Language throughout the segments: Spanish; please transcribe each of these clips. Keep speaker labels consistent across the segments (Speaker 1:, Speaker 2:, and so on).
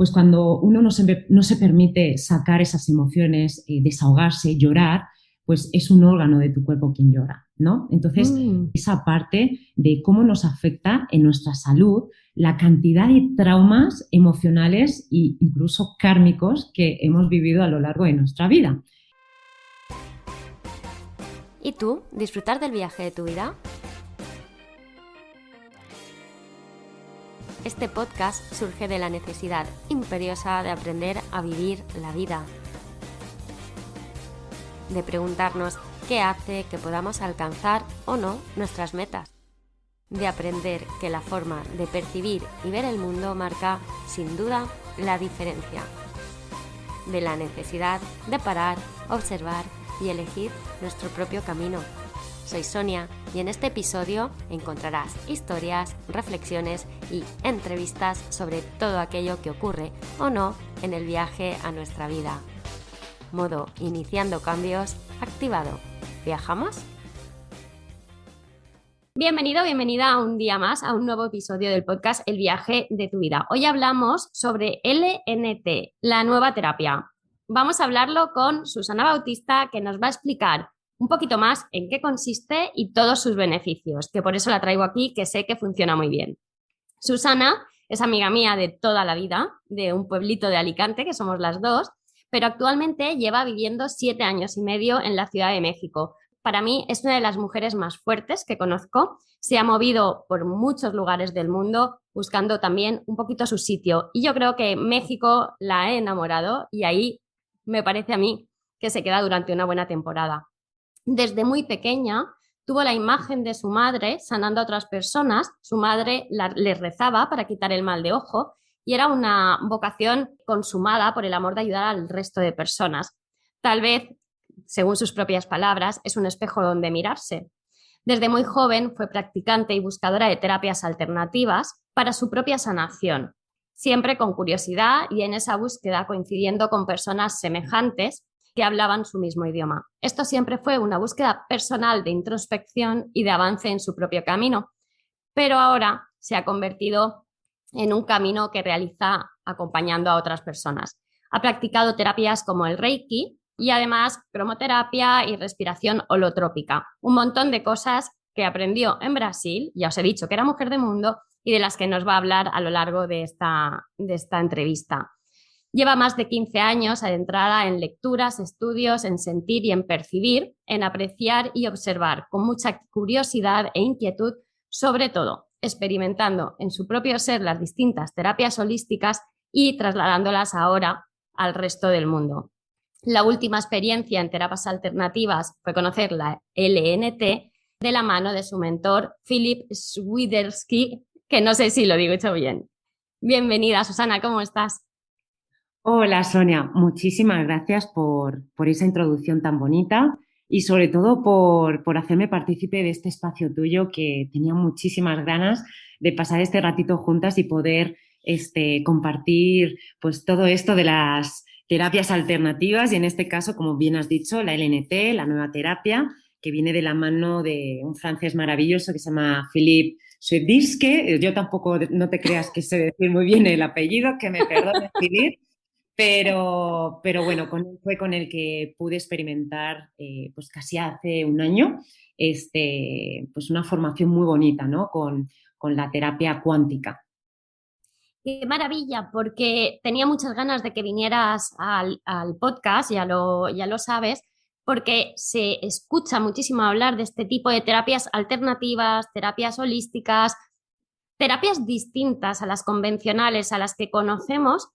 Speaker 1: pues cuando uno no se permite sacar esas emociones, desahogarse, llorar, pues es un órgano de tu cuerpo quien llora, ¿no? Entonces,
Speaker 2: Mm.
Speaker 1: esa parte de cómo nos afecta en nuestra salud la cantidad de traumas emocionales e incluso kármicos que hemos vivido a lo largo de nuestra vida.
Speaker 2: ¿Y tú, disfrutar del viaje de tu vida? Este podcast surge de la necesidad imperiosa de aprender a vivir la vida, de preguntarnos qué hace que podamos alcanzar o no nuestras metas, de aprender que la forma de percibir y ver el mundo marca, sin duda, la diferencia, de la necesidad de parar, observar y elegir nuestro propio camino. Soy Sonia y en este episodio encontrarás historias, reflexiones y entrevistas sobre todo aquello que ocurre o no en el viaje a nuestra vida. Modo iniciando cambios activado. ¿Viajamos? Bienvenido, bienvenida a un día más, a un nuevo episodio del podcast El viaje de tu vida. Hoy hablamos sobre LNT, la nueva terapia. Vamos a hablarlo con Susana Bautista, que nos va a explicar un poquito más en qué consiste y todos sus beneficios, que por eso la traigo aquí, que sé que funciona muy bien. Susana es amiga mía de toda la vida, de un pueblito de Alicante, que somos las dos, pero actualmente lleva viviendo 7 años y medio en la Ciudad de México. Para mí es una de las mujeres más fuertes que conozco. Se ha movido por muchos lugares del mundo buscando también un poquito su sitio. Y yo creo que México la ha enamorado y ahí me parece a mí que se queda durante una buena temporada. Desde muy pequeña tuvo la imagen de su madre sanando a otras personas. Su madre les rezaba para quitar el mal de ojo y era una vocación consumada por el amor de ayudar al resto de personas. Tal vez, según sus propias palabras, es un espejo donde mirarse. Desde muy joven fue practicante y buscadora de terapias alternativas para su propia sanación, siempre con curiosidad y en esa búsqueda coincidiendo con personas semejantes que hablaban su mismo idioma. Esto siempre fue una búsqueda personal de introspección y de avance en su propio camino, pero ahora se ha convertido en un camino que realiza acompañando a otras personas. Ha practicado terapias como el Reiki y además cromoterapia y respiración holotrópica, un montón de cosas que aprendió en Brasil, ya os he dicho que era mujer de mundo, y de las que nos va a hablar a lo largo de esta entrevista. Lleva más de 15 años adentrada en lecturas, estudios, en sentir y en percibir, en apreciar y observar con mucha curiosidad e inquietud, sobre todo experimentando en su propio ser las distintas terapias holísticas y trasladándolas ahora al resto del mundo. La última experiencia en terapias alternativas fue conocer la LNT de la mano de su mentor Philip Swiderski, que no sé si lo digo hecho bien. Bienvenida, Susana, ¿cómo estás?
Speaker 1: Hola Sonia, muchísimas gracias por esa introducción tan bonita y sobre todo por hacerme partícipe de este espacio tuyo que tenía muchísimas ganas de pasar este ratito juntas y poder compartir pues todo esto de las terapias alternativas y en este caso, como bien has dicho, la LNT, la nueva terapia, que viene de la mano de un francés maravilloso que se llama Philippe Swedischke. Yo tampoco, no te creas que sé decir muy bien el apellido, que me perdone Philippe. Pero bueno, fue con el que pude experimentar pues casi hace un año pues una formación muy bonita, ¿no? Con la terapia cuántica.
Speaker 2: Qué maravilla, porque tenía muchas ganas de que vinieras al podcast, ya lo sabes, porque se escucha muchísimo hablar de este tipo de terapias alternativas, terapias holísticas, terapias distintas a las convencionales, a las que conocemos,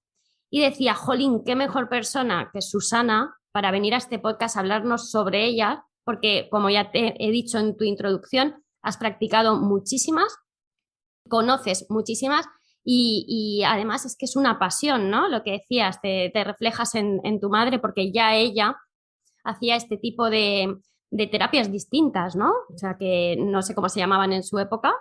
Speaker 2: y decía, jolín, qué mejor persona que Susana para venir a este podcast a hablarnos sobre ella, porque como ya te he dicho en tu introducción, has practicado muchísimas, conoces muchísimas y además es que es una pasión, ¿no? Lo que decías, te reflejas en tu madre porque ya ella hacía este tipo de terapias distintas, ¿no? O sea, que no sé cómo se llamaban en su época.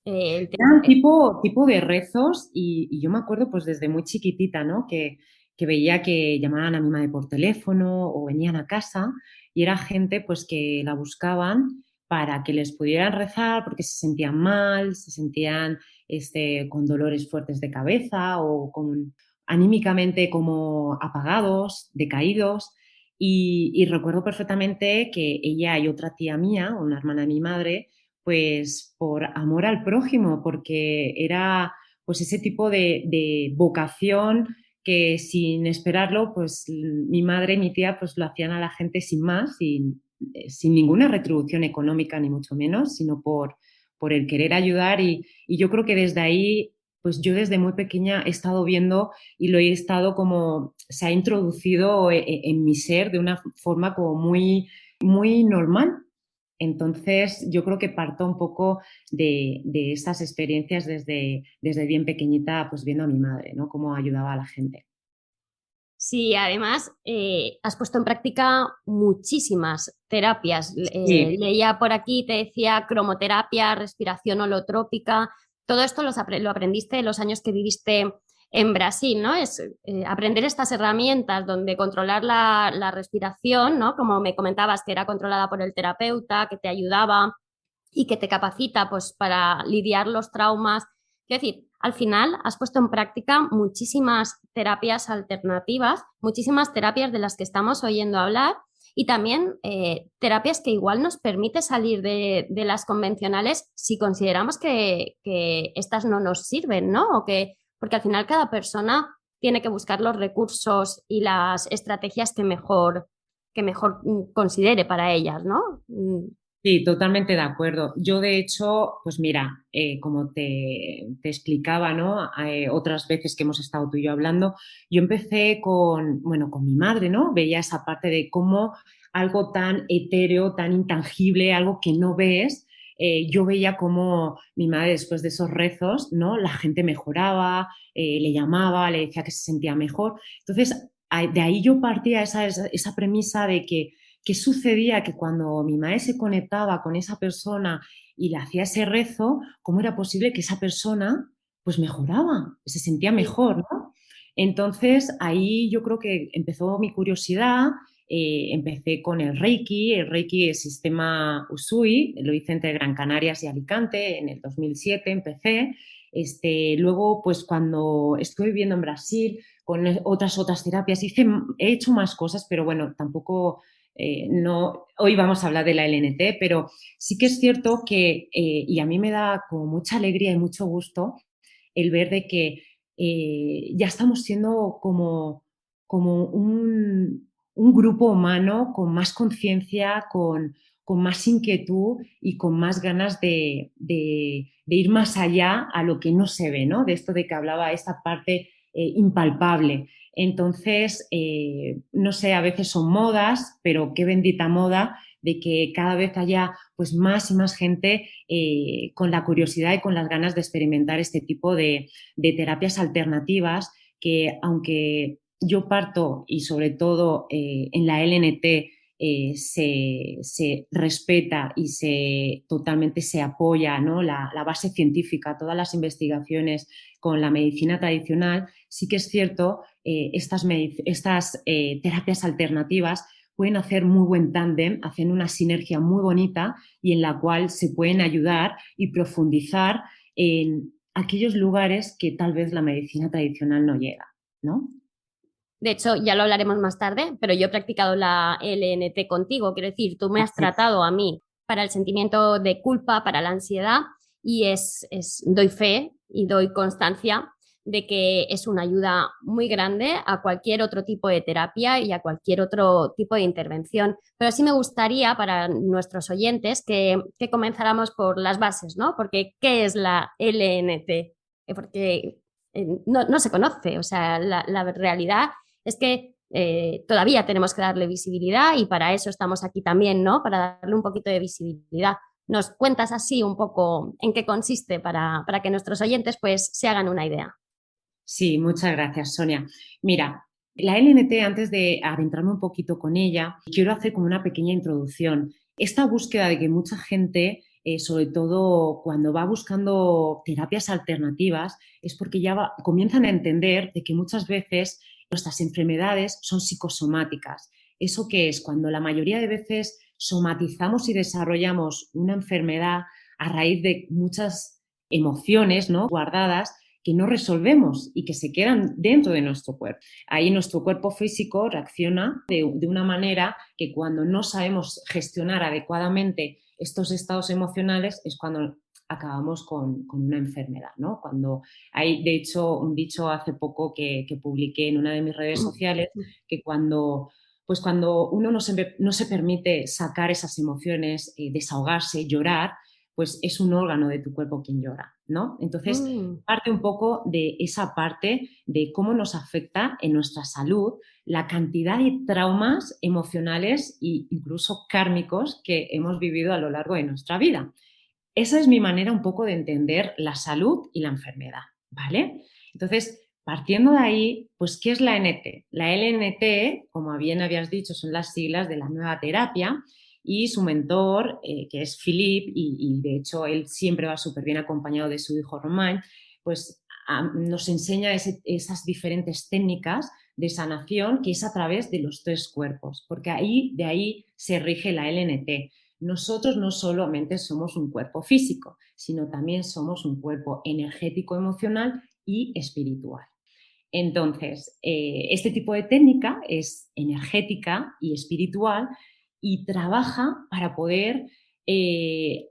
Speaker 2: El
Speaker 1: Eran tipo de rezos y yo me acuerdo pues desde muy chiquitita, ¿no? Que veía que llamaban a mi madre por teléfono o venían a casa y era gente pues que la buscaban para que les pudieran rezar porque se sentían mal, se sentían con dolores fuertes de cabeza o con anímicamente como apagados, decaídos. Y recuerdo perfectamente que ella y otra tía mía, una hermana de mi madre, pues por amor al prójimo, porque era pues ese tipo de vocación que sin esperarlo, pues mi madre y mi tía pues lo hacían a la gente sin más, sin ninguna retribución económica ni mucho menos, sino por el querer ayudar y yo creo que desde ahí, pues yo desde muy pequeña he estado viendo y lo he estado como, se ha introducido en mi ser de una forma como muy normal. Entonces, yo creo que parto un poco de esas experiencias desde bien pequeñita, pues viendo a mi madre, ¿no? Cómo ayudaba a la gente.
Speaker 2: Sí, además has puesto en práctica muchísimas terapias.
Speaker 1: Sí,
Speaker 2: Leía por aquí, te decía cromoterapia, respiración holotrópica. Todo esto lo aprendiste en los años que viviste en Brasil, ¿no? Es aprender estas herramientas donde controlar la respiración, ¿no? Como me comentabas, que era controlada por el terapeuta, que te ayudaba y que te capacita pues, para lidiar los traumas. Es decir, al final has puesto en práctica muchísimas terapias alternativas, muchísimas terapias de las que estamos oyendo hablar y también terapias que igual nos permite salir de las convencionales si consideramos que estas no nos sirven, ¿no? Porque al final cada persona tiene que buscar los recursos y las estrategias que mejor considere para ellas, ¿no?
Speaker 1: sí, totalmente de acuerdo. Yo, de hecho, pues mira, como te explicaba, ¿no? Otras veces que hemos estado tú y yo hablando, yo empecé bueno, con mi madre, ¿no? Veía esa parte de cómo algo tan etéreo, tan intangible, algo que no ves, yo veía cómo mi madre después de esos rezos, ¿no? La gente mejoraba, le llamaba, le decía que se sentía mejor. Entonces, de ahí yo partía esa premisa de que ¿qué sucedía? Que cuando mi madre se conectaba con esa persona y le hacía ese rezo, ¿cómo era posible que esa persona pues mejoraba, se sentía
Speaker 2: Sí.
Speaker 1: mejor, ¿no? Entonces ahí yo creo que empezó mi curiosidad, empecé con el Reiki, el sistema Usui, lo hice entre Gran Canarias y Alicante, en el 2007 empecé. Luego, pues cuando estuve viviendo en Brasil, con otras terapias, he hecho más cosas, pero bueno, tampoco no, hoy vamos a hablar de la LNT, pero sí que es cierto que, y a mí me da como mucha alegría y mucho gusto el ver de que ya estamos siendo como un grupo humano con más conciencia, con más inquietud y con más ganas de ir más allá a lo que no se ve, ¿no? De esto de que hablaba esta parte impalpable. Entonces, no sé, a veces son modas, pero qué bendita moda de que cada vez haya pues más y más gente con la curiosidad y con las ganas de experimentar este tipo de terapias alternativas que aunque yo parto y sobre todo en la LNT se respeta y totalmente se apoya, ¿no? La base científica, todas las investigaciones con la medicina tradicional, sí que es cierto, estas terapias alternativas pueden hacer muy buen tándem, hacen una sinergia muy bonita y en la cual se pueden ayudar y profundizar en aquellos lugares que tal vez la medicina tradicional no llega, ¿no?
Speaker 2: De hecho, ya lo hablaremos más tarde, pero yo he practicado la LNT contigo. Quiero decir, tú me has
Speaker 1: Así.
Speaker 2: tratado a mí para el sentimiento de culpa, para la ansiedad, y doy fe y doy constancia de que es una ayuda muy grande a cualquier otro tipo de terapia y a cualquier otro tipo de intervención. Pero sí me gustaría para nuestros oyentes que comenzáramos por las bases, ¿no? Porque, ¿qué es la LNT? Porque no se conoce, o sea, la realidad es que todavía tenemos que darle visibilidad y para eso estamos aquí también, ¿no? Para darle un poquito de visibilidad. ¿Nos cuentas así un poco en qué consiste para que nuestros oyentes pues se hagan una idea?
Speaker 1: Sí, muchas gracias, Sonia. Mira, la LNT, antes de adentrarme un poquito con ella, quiero hacer como una pequeña introducción. Esta búsqueda de que mucha gente, sobre todo cuando va buscando terapias alternativas, es porque comienzan a entender de que muchas veces nuestras enfermedades son psicosomáticas. ¿Eso qué es? Cuando la mayoría de veces somatizamos y desarrollamos una enfermedad a raíz de muchas emociones, ¿no? Guardadas que no resolvemos y que se quedan dentro de nuestro cuerpo. Ahí nuestro cuerpo físico reacciona de una manera que cuando no sabemos gestionar adecuadamente estos estados emocionales es cuando acabamos con una enfermedad, ¿no? Cuando hay, de hecho, un dicho hace poco que publiqué en una de mis redes sociales, que cuando uno no se permite sacar esas emociones, desahogarse, llorar, pues es un órgano de tu cuerpo quien llora, ¿no? Entonces, parte un poco de esa parte de cómo nos afecta en nuestra salud la cantidad de traumas emocionales e incluso kármicos que hemos vivido a lo largo de nuestra vida. Esa es mi manera un poco de entender la salud y la enfermedad, ¿vale? Entonces, partiendo de ahí, pues, ¿qué es la NT? La LNT, como bien habías dicho, son las siglas de la nueva terapia y su mentor, que es Philippe, y de hecho él siempre va súper bien acompañado de su hijo Romain, pues nos enseña esas diferentes técnicas de sanación que es a través de los 3 cuerpos, porque de ahí se rige la LNT. Nosotros no solamente somos un cuerpo físico, sino también somos un cuerpo energético, emocional y espiritual. Entonces, este tipo de técnica es energética y espiritual y trabaja para poder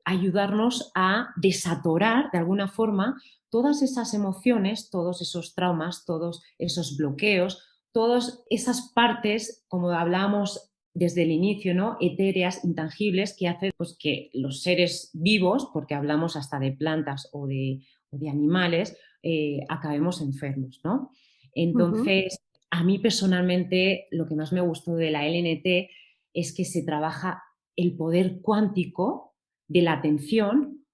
Speaker 1: ayudarnos a desatorar de alguna forma todas esas emociones, todos esos traumas, todos esos bloqueos, todas esas partes, como hablábamos desde el inicio, ¿no? Etéreas, intangibles, que hacen pues, que los seres vivos, porque hablamos hasta de plantas o de animales, acabemos enfermos, ¿no? Entonces, a mí personalmente lo que más me gustó de la LNT es que se trabaja el poder cuántico de la atención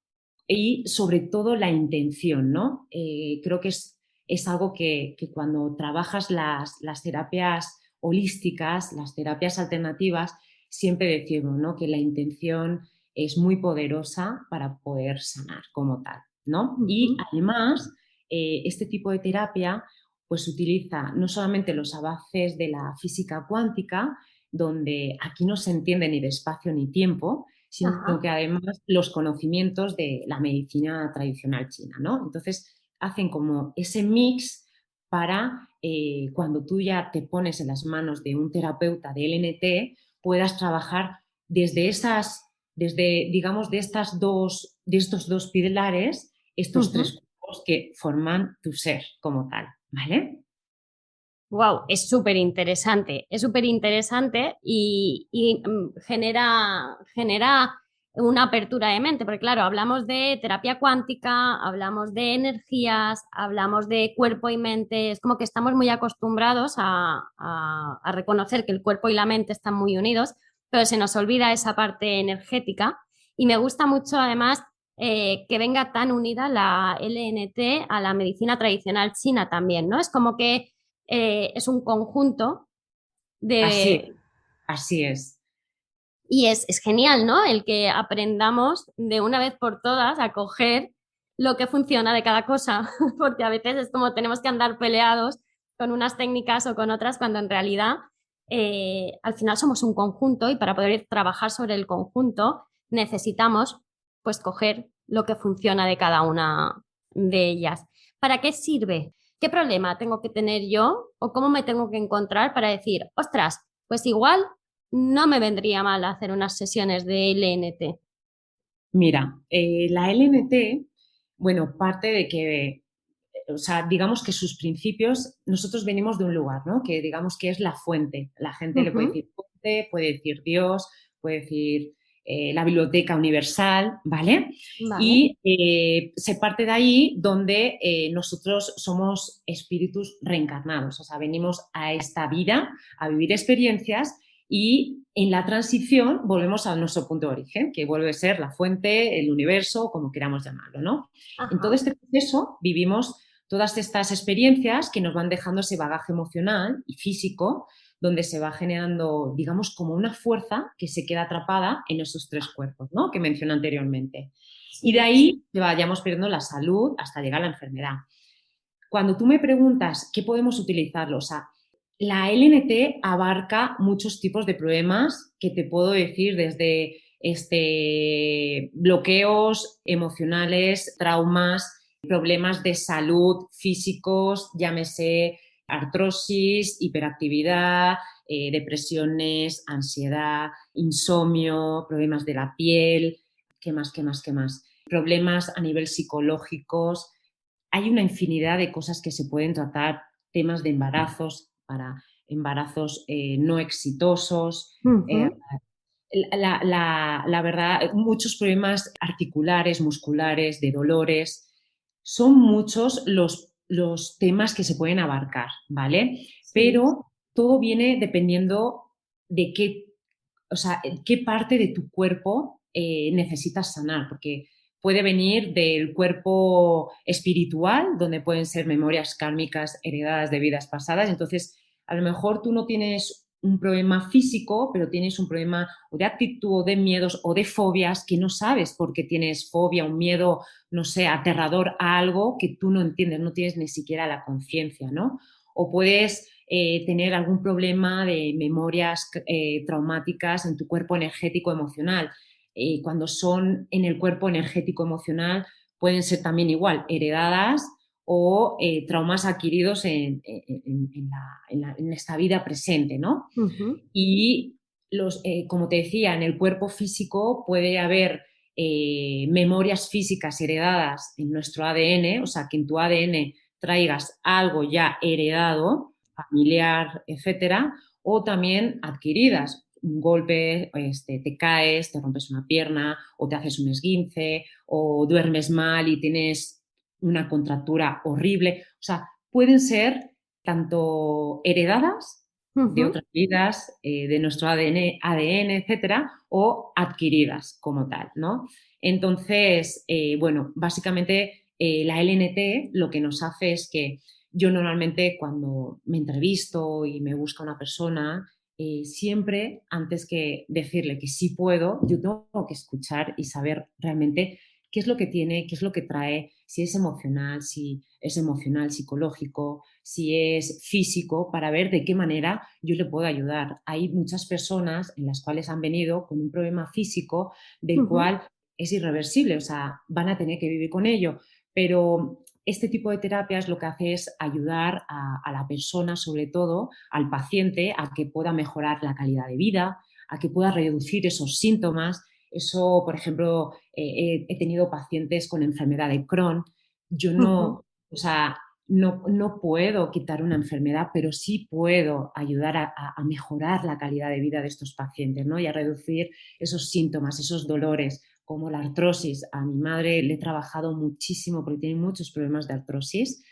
Speaker 1: y sobre todo la intención, ¿no? Creo que es algo que cuando trabajas las terapias holísticas, las terapias alternativas, siempre decimos, ¿no? Que la intención es muy poderosa para poder sanar como tal, ¿no? Y además, este tipo de terapia pues utiliza no solamente los avances de la física cuántica, donde aquí no se entiende ni de espacio ni tiempo, sino que además los conocimientos de la medicina tradicional china, ¿no? Entonces hacen como ese mix para cuando tú ya te pones en las manos de un terapeuta de LNT, puedas trabajar digamos, de estos dos pilares, estos 3 cuerpos que forman tu ser como tal, ¿vale?
Speaker 2: Wow, es súper interesante y genera una apertura de mente, porque claro, hablamos de terapia cuántica, hablamos de energías, hablamos de cuerpo y mente, es como que estamos muy acostumbrados a reconocer que el cuerpo y la mente están muy unidos, pero se nos olvida esa parte energética y me gusta mucho además que venga tan unida la LNT a la medicina tradicional china también, ¿no? Es como que es un conjunto de...
Speaker 1: Así, así es.
Speaker 2: Y es genial, ¿no? El que aprendamos de una vez por todas a coger lo que funciona de cada cosa, porque a veces es como tenemos que andar peleados con unas técnicas o con otras, cuando en realidad al final somos un conjunto y para poder trabajar sobre el conjunto necesitamos pues coger lo que funciona de cada una de ellas. ¿Para qué sirve? ¿Qué problema tengo que tener yo o cómo me tengo que encontrar para decir, ostras, pues igual no me vendría mal hacer unas sesiones de LNT?
Speaker 1: Mira, la LNT, bueno, parte de que, o sea, digamos que sus principios, nosotros venimos de un lugar, ¿no? Que digamos que es la fuente. La gente le puede decir fuente, puede decir Dios, puede decir la biblioteca universal, ¿vale?
Speaker 2: Vale.
Speaker 1: Y se parte de ahí donde nosotros somos espíritus reencarnados, o sea, venimos a esta vida a vivir experiencias y en la transición volvemos a nuestro punto de origen, que vuelve a ser la fuente, el universo, como queramos llamarlo, ¿no? En todo
Speaker 2: Ajá.
Speaker 1: este proceso vivimos todas estas experiencias que nos van dejando ese bagaje emocional y físico, donde se va generando, digamos, como una fuerza que se queda atrapada en esos 3 cuerpos, ¿no? Que mencioné anteriormente. Y de
Speaker 2: Sí.
Speaker 1: ahí vayamos perdiendo la salud hasta llegar a la enfermedad. Cuando tú me preguntas qué podemos utilizarlo, o sea, la LNT abarca muchos tipos de problemas que te puedo decir desde bloqueos emocionales, traumas, problemas de salud físicos, llámese artrosis, hiperactividad, depresiones, ansiedad, insomnio, problemas de la piel, ¿qué más, qué más, qué más? Problemas a nivel psicológicos. Hay una infinidad de cosas que se pueden tratar, temas de embarazos, para embarazos no exitosos,
Speaker 2: Ujú.
Speaker 1: la verdad, muchos problemas articulares, musculares, de dolores. Son muchos los temas que se pueden abarcar, ¿vale?
Speaker 2: Sí.
Speaker 1: Pero todo viene dependiendo de qué, o sea, qué parte de tu cuerpo necesitas sanar, porque puede venir del cuerpo espiritual, donde pueden ser memorias kármicas heredadas de vidas pasadas. Entonces, a lo mejor tú no tienes un problema físico, pero tienes un problema o de actitud, o de miedos, o de fobias que no sabes por qué tienes fobia, un miedo, no sé, aterrador a algo que tú no entiendes, no tienes ni siquiera la conciencia, ¿no? O puedes tener algún problema de memorias traumáticas en tu cuerpo energético emocional. Cuando son en el cuerpo energético emocional pueden ser también igual heredadas o traumas adquiridos en esta vida presente, ¿no?
Speaker 2: Ujú.
Speaker 1: Y como te decía, en el cuerpo físico puede haber memorias físicas heredadas en nuestro ADN, o sea, que en tu ADN traigas algo ya heredado, familiar, etcétera, o también adquiridas. Un golpe, te caes, te rompes una pierna, o te haces un esguince, o duermes mal y tienes una contractura horrible. O sea, pueden ser tanto heredadas de
Speaker 2: Ujú.
Speaker 1: otras vidas, de nuestro ADN, etcétera, o adquiridas como tal, ¿no? Entonces, bueno, básicamente la LNT lo que nos hace es que yo normalmente cuando me entrevisto y me busca una persona, siempre antes que decirle que sí puedo, yo tengo que escuchar y saber realmente qué es lo que tiene, qué es lo que trae, si es emocional, psicológico, si es físico, para ver de qué manera yo le puedo ayudar. Hay muchas personas en las cuales han venido con un problema físico del
Speaker 2: Ujú.
Speaker 1: cual es irreversible, o sea, van a tener que vivir con ello, pero este tipo de terapias lo que hace es ayudar a la persona, sobre todo al paciente, a que pueda mejorar la calidad de vida, a que pueda reducir esos síntomas. Eso, por ejemplo, he tenido pacientes con enfermedad de Crohn. Yo
Speaker 2: Ujú.
Speaker 1: no, o sea, no puedo quitar una enfermedad, pero sí puedo ayudar a mejorar la calidad de vida de estos pacientes, ¿no? Y a reducir esos síntomas, esos dolores, como la artrosis. A mi madre le he trabajado muchísimo porque tiene muchos problemas de artrosis.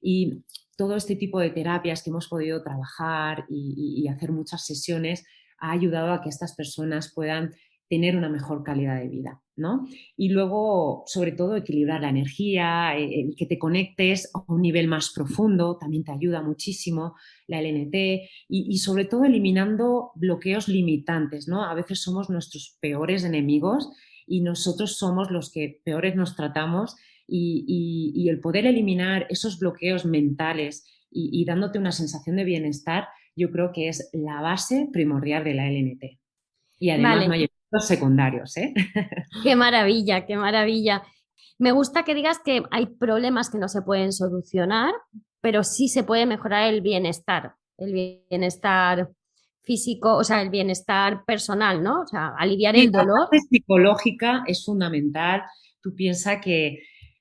Speaker 1: Y todo este tipo de terapias que hemos podido trabajar y hacer muchas sesiones ha ayudado a que estas personas puedan tener una mejor calidad de vida, ¿no? Y luego, sobre todo, equilibrar la energía, el que te conectes a un nivel más profundo, también te ayuda muchísimo la LNT y sobre todo eliminando bloqueos limitantes, ¿no? A veces somos nuestros peores enemigos y nosotros somos los que peores nos tratamos y el poder eliminar esos bloqueos mentales y dándote una sensación de bienestar, yo creo que es la base primordial de la LNT. Y además no
Speaker 2: Vale,
Speaker 1: hay efectos secundarios, ¿eh?
Speaker 2: qué maravilla, qué maravilla. Me gusta que digas que hay problemas que no se pueden solucionar, pero sí se puede mejorar el bienestar físico, o sea, el bienestar personal, ¿no? O sea, aliviar
Speaker 1: Sí,
Speaker 2: el
Speaker 1: la
Speaker 2: dolor.
Speaker 1: parte psicológica es fundamental. Tú piensas que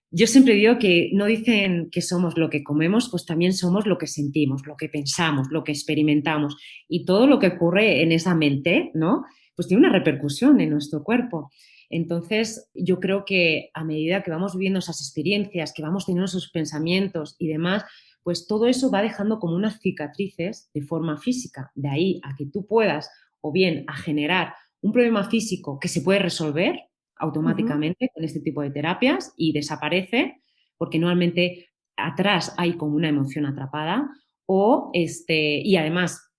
Speaker 1: yo siempre digo que no dicen que somos lo que comemos, pues también somos lo que sentimos, lo que pensamos, lo que experimentamos. Y todo lo que ocurre en esa mente, ¿no? Pues tiene una repercusión en nuestro cuerpo. Entonces, yo creo que a medida que vamos viviendo esas experiencias, que vamos teniendo esos pensamientos y demás, pues todo eso va dejando como unas cicatrices de forma física. De ahí a que tú puedas o bien a generar un problema físico que se puede resolver
Speaker 2: Ujú.
Speaker 1: automáticamente con este tipo de terapias y desaparece, porque normalmente atrás hay como una emoción atrapada, y además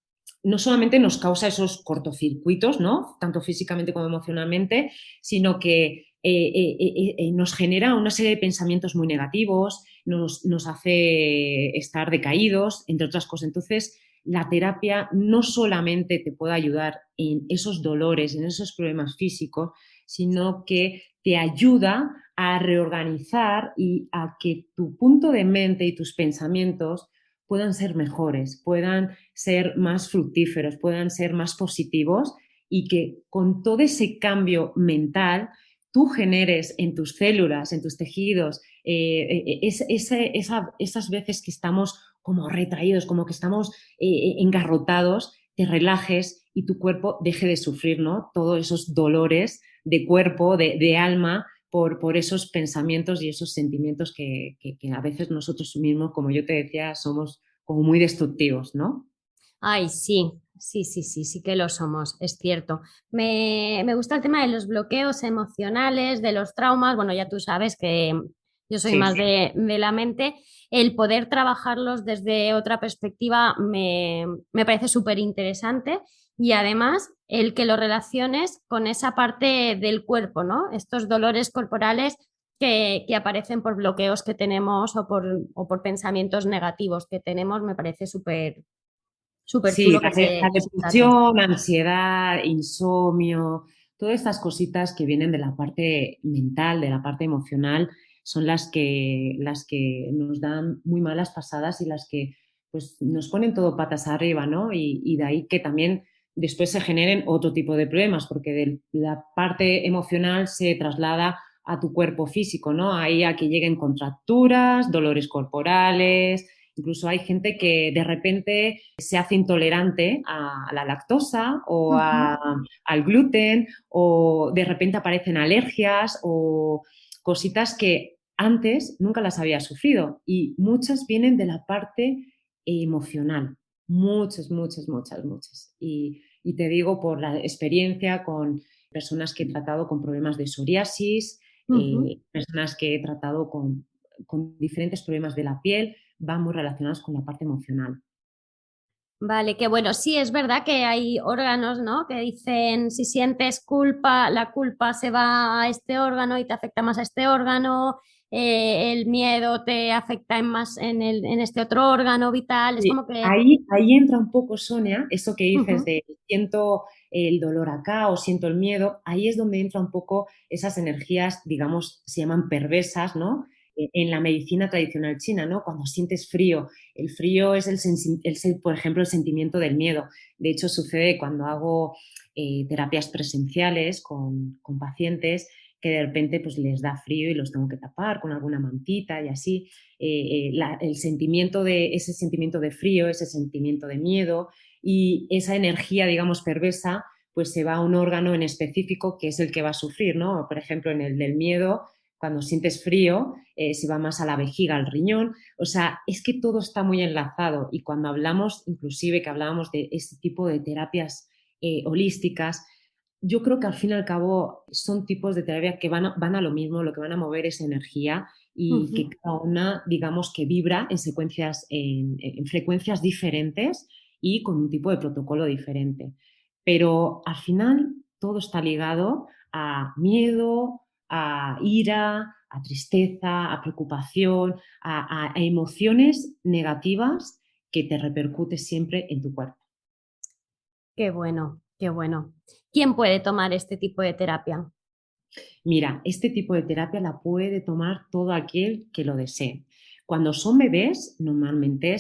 Speaker 1: no solamente nos causa esos cortocircuitos, ¿no? Tanto físicamente como emocionalmente, sino que nos genera una serie de pensamientos muy negativos, nos hace estar decaídos, entre otras cosas. Entonces, la terapia no solamente te puede ayudar en esos dolores, en esos problemas físicos, sino que te ayuda a reorganizar y a que tu punto de mente y tus pensamientos puedan ser mejores, puedan ser más fructíferos, puedan ser más positivos y que con todo ese cambio mental tú generes en tus células, en tus tejidos, esas veces que estamos como retraídos, como que estamos engarrotados, te relajes y tu cuerpo deje de sufrir, ¿no? Todos esos dolores de cuerpo, de alma, por esos pensamientos y esos sentimientos que a veces nosotros mismos, como yo te decía, somos como muy destructivos, ¿no?
Speaker 2: Ay, sí, sí, sí, sí, sí que lo somos, es cierto. Me gusta el tema de los bloqueos emocionales, de los traumas. Bueno, ya tú sabes que yo soy
Speaker 1: Sí,
Speaker 2: más
Speaker 1: sí.
Speaker 2: de la mente. El poder trabajarlos desde otra perspectiva me parece súper interesante y además el que lo relaciones con esa parte del cuerpo, ¿no? Estos dolores corporales que aparecen por bloqueos que tenemos o por pensamientos negativos que tenemos, me parece súper súper
Speaker 1: Sí,
Speaker 2: chulo que
Speaker 1: la
Speaker 2: que se trate.
Speaker 1: depresión, ansiedad, insomnio, todas estas cositas que vienen de la parte mental, de la parte emocional, son las que nos dan muy malas pasadas y las que pues, nos ponen todo patas arriba, ¿no? Y de ahí que también después se generen otro tipo de problemas, porque de la parte emocional se traslada a tu cuerpo físico, ¿no? Ahí a que lleguen contracturas, dolores corporales. Incluso hay gente que de repente se hace intolerante a la lactosa o
Speaker 2: Ujú.
Speaker 1: al gluten o de repente aparecen alergias o cositas que antes nunca las había sufrido y muchas vienen de la parte emocional, muchas, muchas, muchas, muchas. Y te digo por la experiencia con personas que he tratado con problemas de psoriasis,
Speaker 2: Ujú.
Speaker 1: personas que he tratado con diferentes problemas de la piel, van muy relacionados con la parte emocional.
Speaker 2: Vale, que bueno, sí es verdad que hay órganos, ¿no? Que dicen si sientes culpa, la culpa se va a este órgano y te afecta más a este órgano, el miedo te afecta más en este otro órgano vital. Es
Speaker 1: Sí,
Speaker 2: como que
Speaker 1: ahí entra un poco, Sonia, eso que dices
Speaker 2: ujú,
Speaker 1: de siento el dolor acá o siento el miedo, ahí es donde entra un poco esas energías, digamos, se llaman perversas, ¿no? En la medicina tradicional china, ¿no? Cuando sientes frío, el frío es por ejemplo, el sentimiento del miedo. De hecho, sucede cuando hago terapias presenciales con pacientes que de repente pues les da frío y los tengo que tapar con alguna mantita y así el sentimiento ese sentimiento de frío, ese sentimiento de miedo y esa energía, digamos, perversa, pues se va a un órgano en específico que es el que va a sufrir, ¿no? Por ejemplo, en el del miedo, cuando sientes frío, se va más a la vejiga, al riñón. O sea, es que todo está muy enlazado y cuando hablamos, inclusive que hablábamos de este tipo de terapias holísticas, yo creo que al fin y al cabo son tipos de terapia que van a lo mismo, lo que van a mover es energía y
Speaker 2: ujú.
Speaker 1: que cada una, digamos, que vibra en frecuencias diferentes y con un tipo de protocolo diferente. Pero al final todo está ligado a miedo, a ira, a tristeza, a preocupación, a emociones negativas que te repercute siempre en tu cuerpo.
Speaker 2: Qué bueno, qué bueno. ¿Quién puede tomar este tipo de terapia?
Speaker 1: Mira, este tipo de terapia la puede tomar todo aquel que lo desee. Cuando son bebés, normalmente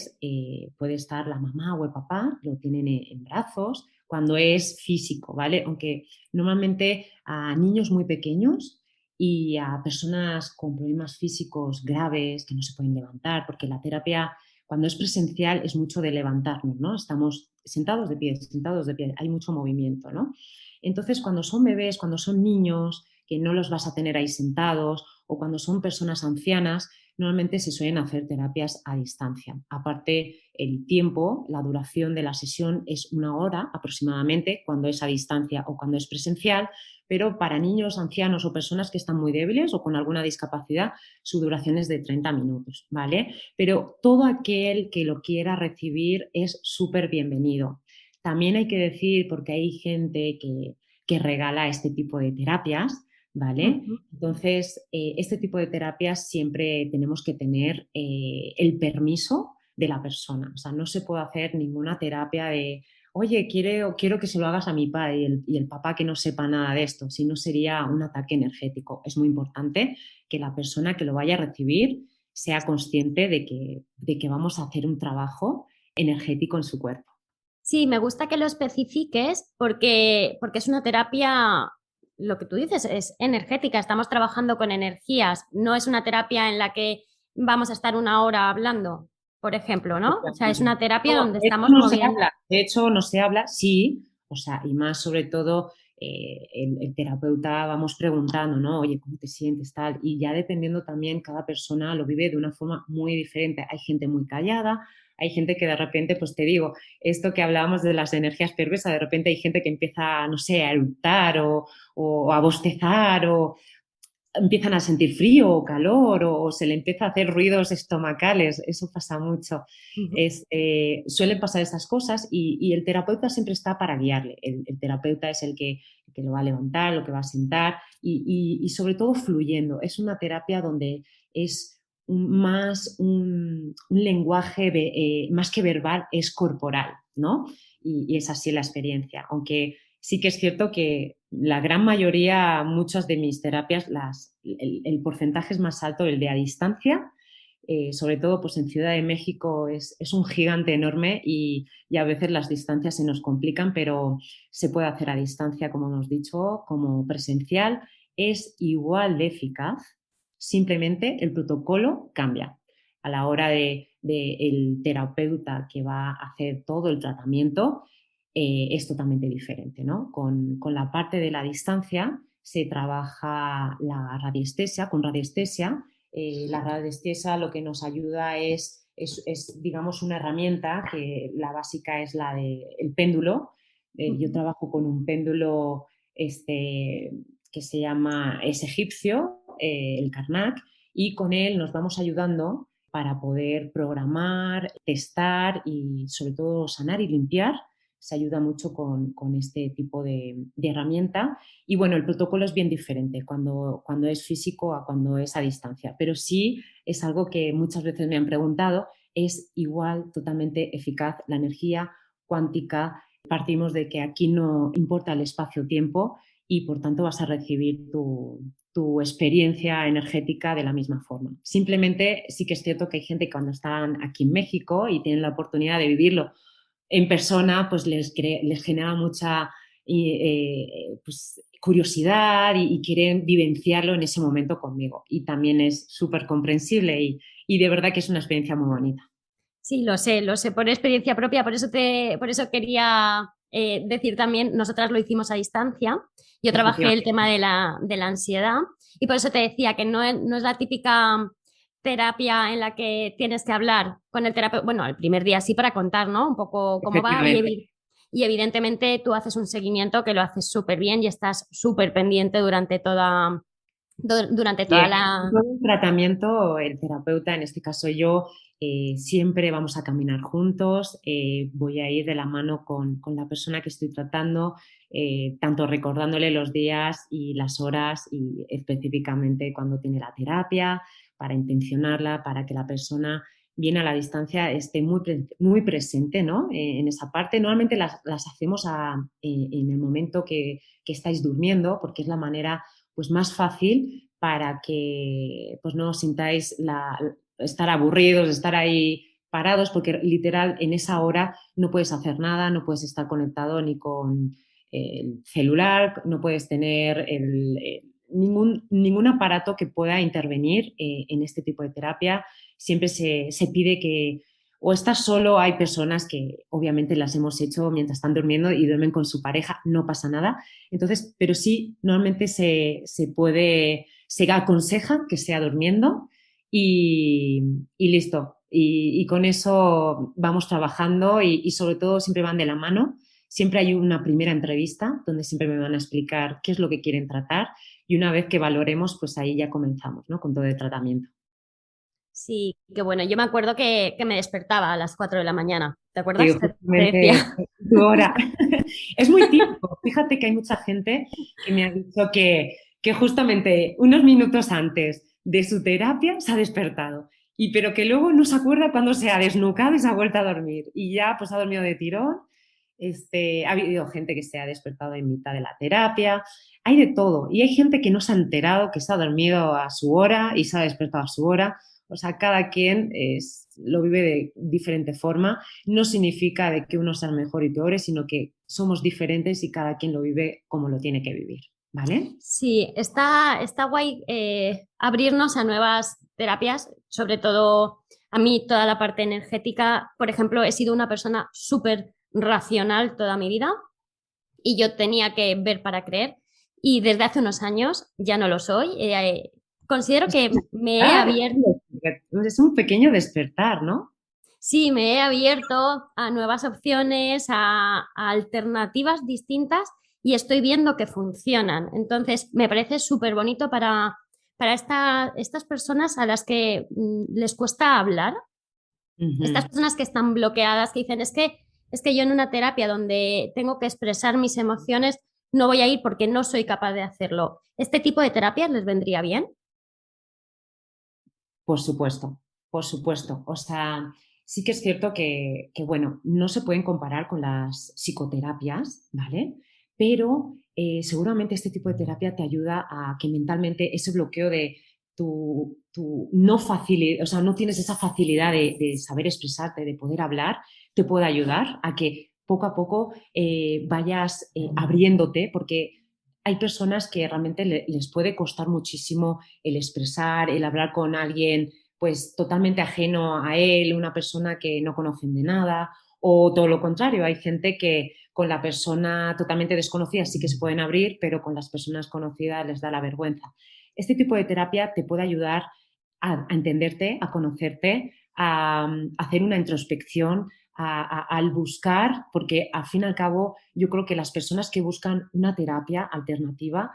Speaker 1: puede estar la mamá o el papá, lo tienen en brazos, cuando es físico, ¿vale? Aunque normalmente a niños muy pequeños y a personas con problemas físicos graves que no se pueden levantar, porque la terapia cuando es presencial es mucho de levantarnos, ¿no? Estamos sentados de pie, hay mucho movimiento, ¿no? Entonces, cuando son bebés, cuando son niños, que no los vas a tener ahí sentados o cuando son personas ancianas, normalmente se suelen hacer terapias a distancia. Aparte, el tiempo, la duración de la sesión es 1 hora aproximadamente cuando es a distancia o cuando es presencial, pero para niños, ancianos o personas que están muy débiles o con alguna discapacidad, su duración es de 30 minutos, ¿vale? Pero todo aquel que lo quiera recibir es súper bienvenido. También hay que decir, porque hay gente que regala este tipo de terapias, ¿vale?
Speaker 2: Ujú.
Speaker 1: Entonces, este tipo de terapias siempre tenemos que tener el permiso de la persona. O sea, no se puede hacer ninguna terapia de, oye, quiero que se lo hagas a mi padre y el papá que no sepa nada de esto, si no sería un ataque energético. Es muy importante que la persona que lo vaya a recibir sea consciente de que vamos a hacer un trabajo energético en su cuerpo.
Speaker 2: Sí, me gusta que lo especifiques porque es una terapia, lo que tú dices, es energética, estamos trabajando con energías, no es una terapia en la que vamos a estar una hora hablando, por ejemplo, ¿no? O sea, es una terapia
Speaker 1: No,
Speaker 2: donde
Speaker 1: de hecho
Speaker 2: estamos
Speaker 1: no se
Speaker 2: moviendo.
Speaker 1: habla, de hecho no se habla, sí, o sea, y más sobre todo el terapeuta vamos preguntando, ¿no? Oye, ¿cómo te sientes tal? Y ya dependiendo también, cada persona lo vive de una forma muy diferente. Hay gente muy callada, hay gente que de repente, pues te digo, esto que hablábamos de las energías perversas, de repente hay gente que empieza, no sé, a eructar o a bostezar o empiezan a sentir frío o calor o se le empieza a hacer ruidos estomacales, eso pasa mucho.
Speaker 2: Ujú.
Speaker 1: Suelen pasar esas cosas y el terapeuta siempre está para guiarle. El terapeuta es el que lo va a levantar, lo que va a sentar y sobre todo fluyendo. Es una terapia donde es más un lenguaje más que verbal, es corporal, ¿no? Y es así la experiencia, aunque sí que es cierto que la gran mayoría, muchas de mis terapias, el porcentaje es más alto el de a distancia, sobre todo pues en Ciudad de México es un gigante enorme y a veces las distancias se nos complican, pero se puede hacer a distancia, como hemos dicho, como presencial, es igual de eficaz, simplemente el protocolo cambia. A la hora de el terapeuta que va a hacer todo el tratamiento, es totalmente diferente, ¿no? Con la parte de la distancia se trabaja la radiestesia, con radiestesia. La radiestesia lo que nos ayuda es, digamos, una herramienta que la básica es la del péndulo. Yo
Speaker 2: Ujú.
Speaker 1: trabajo con un péndulo que se llama, es egipcio, el Karnak, y con él nos vamos ayudando para poder programar, testar y sobre todo sanar y limpiar. Se ayuda mucho con este tipo de herramienta. Y bueno, el protocolo es bien diferente cuando es físico a cuando es a distancia, pero sí es algo que muchas veces me han preguntado, es igual, totalmente eficaz la energía cuántica. Partimos de que aquí no importa el espacio-tiempo y por tanto vas a recibir tu experiencia energética de la misma forma. Simplemente sí que es cierto que hay gente que cuando están aquí en México y tienen la oportunidad de vivirlo en persona, pues les genera mucha pues, curiosidad y quieren vivenciarlo en ese momento conmigo. Y también es súper comprensible y de verdad que es una experiencia muy bonita.
Speaker 2: Sí, lo sé por experiencia propia, por eso quería decir también, nosotras lo hicimos a distancia. Yo trabajé el
Speaker 1: Efectivamente.
Speaker 2: tema de la ansiedad y por eso te decía que no es la típica terapia en la que tienes que hablar con el terapeuta, bueno, el primer día sí para contar, ¿no? Un poco cómo va
Speaker 1: Efectivamente.
Speaker 2: y evidentemente tú haces un seguimiento que lo haces súper bien y estás súper pendiente durante
Speaker 1: Y
Speaker 2: toda
Speaker 1: en
Speaker 2: la...
Speaker 1: todo el tratamiento, el terapeuta, en este caso yo, siempre vamos a caminar juntos, voy a ir de la mano con la persona que estoy tratando, tanto recordándole los días y las horas y específicamente cuando tiene la terapia, para intencionarla, para que la persona bien a la distancia esté muy presente, ¿no? En esa parte. Normalmente las hacemos en el momento que estáis durmiendo, porque es la manera pues, más fácil para que pues, no os sintáis estar aburridos, estar ahí parados, porque literal en esa hora no puedes hacer nada, no puedes estar conectado ni con el celular, no puedes tener ningún aparato que pueda intervenir en este tipo de terapia. Siempre se pide que o estás solo, hay personas que obviamente las hemos hecho mientras están durmiendo y duermen con su pareja, no pasa nada. Entonces, pero sí, normalmente se aconseja que sea durmiendo y listo. Y con eso vamos trabajando y sobre todo siempre van de la mano. Siempre hay una primera entrevista donde siempre me van a explicar qué es lo que quieren tratar y una vez que valoremos, pues ahí ya comenzamos, ¿no? Con todo el tratamiento.
Speaker 2: Sí, que bueno, yo me acuerdo que me despertaba a las 4 de la mañana, ¿te
Speaker 1: Sí,
Speaker 2: acuerdas? Te
Speaker 1: justamente
Speaker 2: decía.
Speaker 1: tu hora. Es muy típico. Fíjate que hay mucha gente que me ha dicho que justamente unos minutos antes de su terapia se ha despertado. y pero que luego no se acuerda cuando se ha desnucado y se ha vuelto a dormir y ya pues ha dormido de tirón. Ha habido gente que se ha despertado en mitad de la terapia, hay de todo y hay gente que no se ha enterado, que se ha dormido a su hora y se ha despertado a su hora. O sea, cada quien lo vive de diferente forma. No significa de que unos sean mejor y peores, sino que somos diferentes y cada quien lo vive como lo tiene que vivir, ¿vale?
Speaker 2: Sí, está guay abrirnos a nuevas terapias, sobre todo a mí toda la parte energética. Por ejemplo, he sido una persona súper racional toda mi vida y yo tenía que ver para creer y desde hace unos años ya no lo soy. Considero
Speaker 1: Es
Speaker 2: que me he
Speaker 1: despertar,
Speaker 2: abierto,
Speaker 1: es un pequeño despertar, ¿no?
Speaker 2: sí, me he abierto a nuevas opciones, a alternativas distintas y estoy viendo que funcionan. Entonces, me parece súper bonito para estas personas a las que les cuesta hablar, estas
Speaker 1: Ujú.
Speaker 2: personas que están bloqueadas, que dicen, es que yo en una terapia donde tengo que expresar mis emociones no voy a ir porque no soy capaz de hacerlo. ¿Este tipo de terapias les vendría bien?
Speaker 1: Por supuesto, por supuesto. O sea, sí que es cierto bueno, no se pueden comparar con las psicoterapias, ¿vale? Pero seguramente este tipo de terapia te ayuda a que mentalmente ese bloqueo de tu no facilidad, o sea, no tienes esa facilidad de saber expresarte, de poder hablar, te puede ayudar a que poco a poco vayas abriéndote, porque hay personas que realmente les puede costar muchísimo el expresar, el hablar con alguien pues totalmente ajeno a él, una persona que no conocen de nada, o todo lo contrario, hay gente que con la persona totalmente desconocida sí que se pueden abrir, pero con las personas conocidas les da la vergüenza. Este tipo de terapia te puede ayudar a entenderte, a conocerte, a hacer una introspección, al buscar, porque al fin y al cabo yo creo que las personas que buscan una terapia alternativa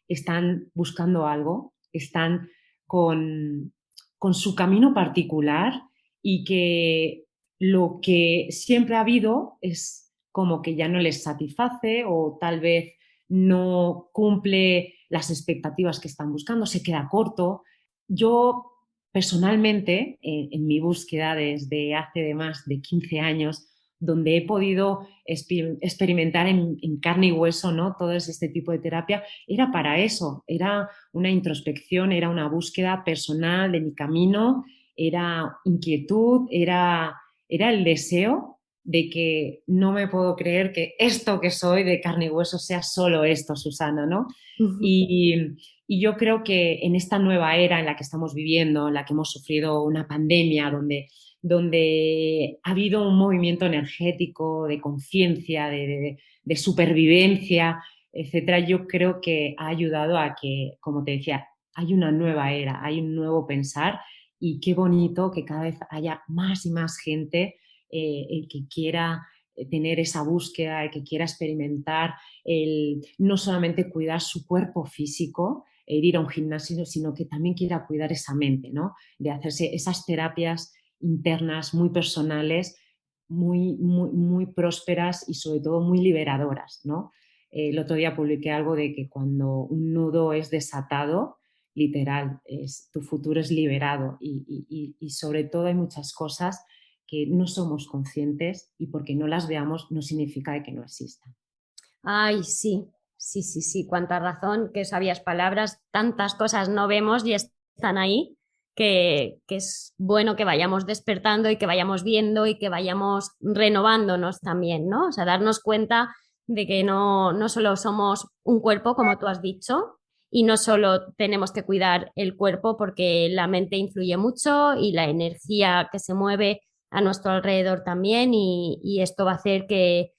Speaker 1: están buscando algo, están con, con su camino particular y que lo que siempre ha habido es como que ya no les satisface o tal vez no cumple las expectativas que están buscando, se queda corto. Yo personalmente, en mi búsqueda desde hace de más de 15 años, donde he podido experimentar en carne y hueso, ¿no? Todo este tipo de terapia, era para eso, era una introspección, era una búsqueda personal de mi camino, era inquietud, era el deseo de que no me puedo creer que esto que soy de carne y hueso sea solo esto, Susana, ¿no? Y, y yo creo que en esta nueva era en la que estamos viviendo, en la que hemos sufrido una pandemia, donde ha habido un movimiento energético de conciencia, de supervivencia, etcétera, yo creo que ha ayudado a que, como te decía, hay una nueva era, hay un nuevo pensar y qué bonito que cada vez haya más y más gente el que quiera tener esa búsqueda, el que quiera experimentar, el no solamente cuidar su cuerpo físico, el ir a un gimnasio, sino que también quiera cuidar esa mente, ¿no? De hacerse esas terapias internas muy personales, muy prósperas y sobre todo muy liberadoras, ¿no? El otro día publiqué algo de que cuando un nudo es desatado, literal, tu futuro es liberado y sobre todo hay muchas cosas que no somos conscientes y porque no las veamos no significa que no existan.
Speaker 2: Ay, sí, sí, sí, sí, cuánta razón, qué sabias palabras, tantas cosas no vemos y están ahí, que es bueno que vayamos despertando y que vayamos viendo y que vayamos renovándonos también, ¿no? O sea, darnos cuenta de que no solo somos un cuerpo, como tú has dicho, y no solo tenemos que cuidar el cuerpo porque la mente influye mucho y la energía que se mueve a nuestro alrededor también y esto va a hacer que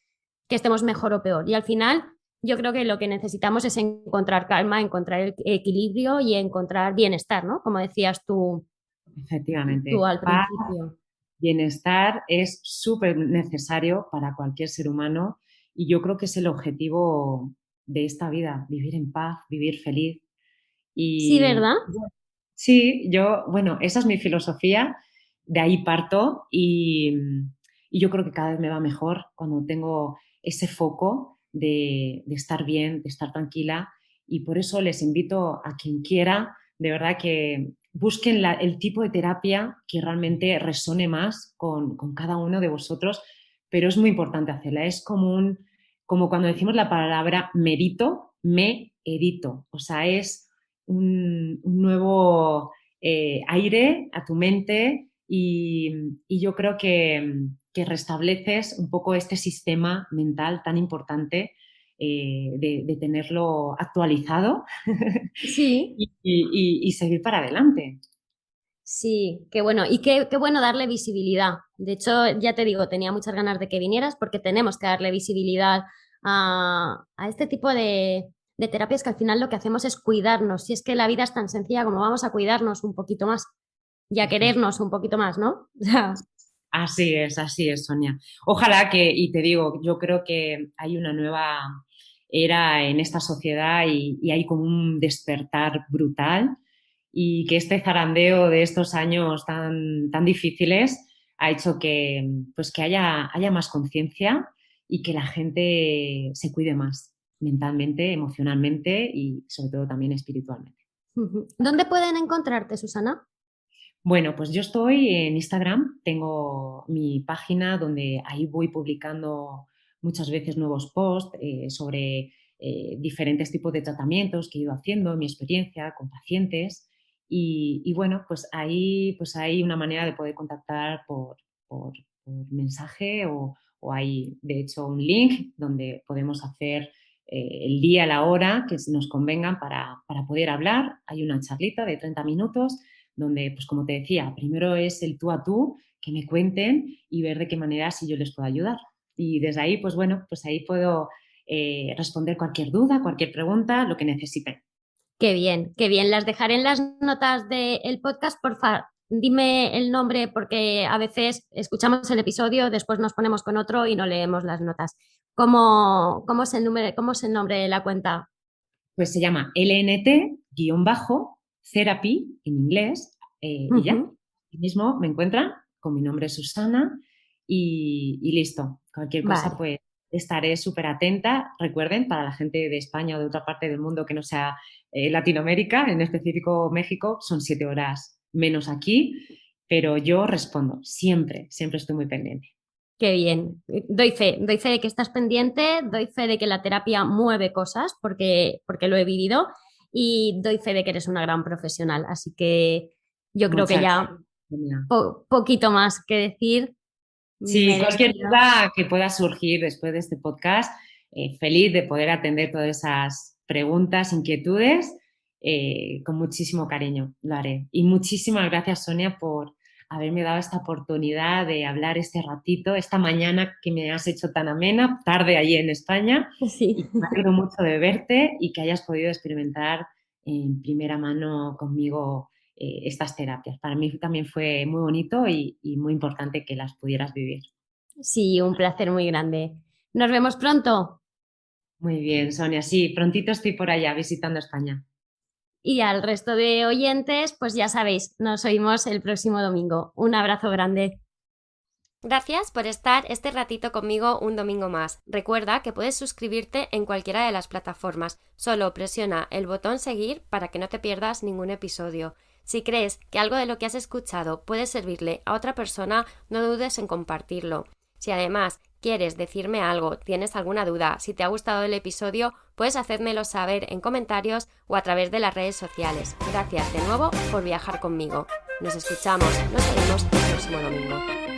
Speaker 2: estemos mejor o peor. Y al final, yo creo que lo que necesitamos es encontrar calma, encontrar el equilibrio y encontrar bienestar, ¿no? Como decías tú
Speaker 1: Efectivamente,
Speaker 2: al
Speaker 1: paz,
Speaker 2: principio.
Speaker 1: bienestar es súper necesario para cualquier ser humano y yo creo que es el objetivo de esta vida, vivir en paz, vivir feliz.
Speaker 2: Sí,
Speaker 1: Y
Speaker 2: ¿verdad?
Speaker 1: sí, bueno, esa es mi filosofía, de ahí parto y yo creo que cada vez me va mejor cuando tengo ese foco de estar bien, de estar tranquila y por eso les invito a quien quiera, de verdad busquen el tipo de terapia que realmente resone más con cada uno de vosotros, pero es muy importante hacerla. Es como cuando decimos la palabra merito, me edito. O sea, es un nuevo aire a tu mente y yo creo que restableces un poco este sistema mental tan importante de tenerlo actualizado
Speaker 2: Sí,
Speaker 1: y seguir para adelante.
Speaker 2: sí, qué bueno. Y qué bueno darle visibilidad. De hecho, ya te digo, tenía muchas ganas de que vinieras porque tenemos que darle visibilidad a este tipo de terapias que al final lo que hacemos es cuidarnos. Si es que la vida es tan sencilla como vamos a cuidarnos un poquito más y a
Speaker 1: Esto es-
Speaker 2: querernos un poquito más, ¿no? O sea,
Speaker 1: así es, Sonia. Ojalá y te digo, yo creo que hay una nueva era en esta sociedad y hay como un despertar brutal y que este zarandeo de estos años tan difíciles ha hecho pues que haya más conciencia y que la gente se cuide más mentalmente, emocionalmente y sobre todo también espiritualmente.
Speaker 2: ¿dónde pueden encontrarte, Susana?
Speaker 1: Bueno, pues yo estoy en Instagram, tengo mi página donde ahí voy publicando muchas veces nuevos posts sobre diferentes tipos de tratamientos que he ido haciendo, mi experiencia con pacientes y bueno, pues hay una manera de poder contactar por mensaje o hay de hecho un link donde podemos hacer el día, la hora que nos convengan para poder hablar. Hay una charlita de 30 minutos donde, pues como te decía, primero es el tú a tú, que me cuenten y ver de qué manera si yo les puedo ayudar. Y desde ahí, pues bueno, pues ahí puedo responder cualquier duda, cualquier pregunta, lo que necesiten.
Speaker 2: Qué bien, qué bien. Las dejaré en las notas del podcast. Porfa, dime el nombre porque a veces escuchamos el episodio, después nos ponemos con otro y no leemos las notas. ¿Cómo es el número, cómo es el nombre de la cuenta?
Speaker 1: Pues se llama LNT-therapy en inglés y ya.
Speaker 2: Ujú.
Speaker 1: Aquí mismo me encuentran con mi nombre es Susana y listo. Cualquier cosa,
Speaker 2: Vale.
Speaker 1: pues estaré súper atenta. Recuerden, para la gente de España o de otra parte del mundo que no sea Latinoamérica, en específico México, son 7 horas menos aquí, pero yo respondo siempre, siempre estoy muy pendiente.
Speaker 2: Qué bien. Doy fe de que estás pendiente, doy fe de que la terapia mueve cosas porque lo he vivido y doy fe de que eres una gran profesional. Así que yo creo que
Speaker 1: Muchas
Speaker 2: ya
Speaker 1: gracias.
Speaker 2: poquito más que decir.
Speaker 1: Sí,
Speaker 2: Me
Speaker 1: cualquier
Speaker 2: despido.
Speaker 1: duda que pueda surgir después de este podcast, feliz de poder atender todas esas preguntas, inquietudes, con muchísimo cariño lo haré. Y muchísimas gracias, Sonia, por haberme dado esta oportunidad de hablar este ratito, esta mañana que me has hecho tan amena, tarde allí en España,
Speaker 2: Sí.
Speaker 1: y me alegro mucho de verte y que hayas podido experimentar en primera mano conmigo estas terapias. Para mí también fue muy bonito y muy importante que las pudieras vivir.
Speaker 2: Sí, un placer muy grande. Nos vemos pronto
Speaker 1: Muy bien, Sonia. Sí, prontito estoy por allá visitando España.
Speaker 2: y al resto de oyentes, pues ya sabéis, nos oímos el próximo domingo. Un abrazo grande. Gracias por estar este ratito conmigo un domingo más. Recuerda que puedes suscribirte en cualquiera de las plataformas. Solo presiona el botón seguir para que no te pierdas ningún episodio. Si crees que algo de lo que has escuchado puede servirle a otra persona, no dudes en compartirlo. Si además quieres decirme algo, tienes alguna duda, si te ha gustado el episodio, puedes hacérmelo saber en comentarios o a través de las redes sociales. Gracias de nuevo por viajar conmigo. Nos escuchamos, nos vemos el próximo domingo.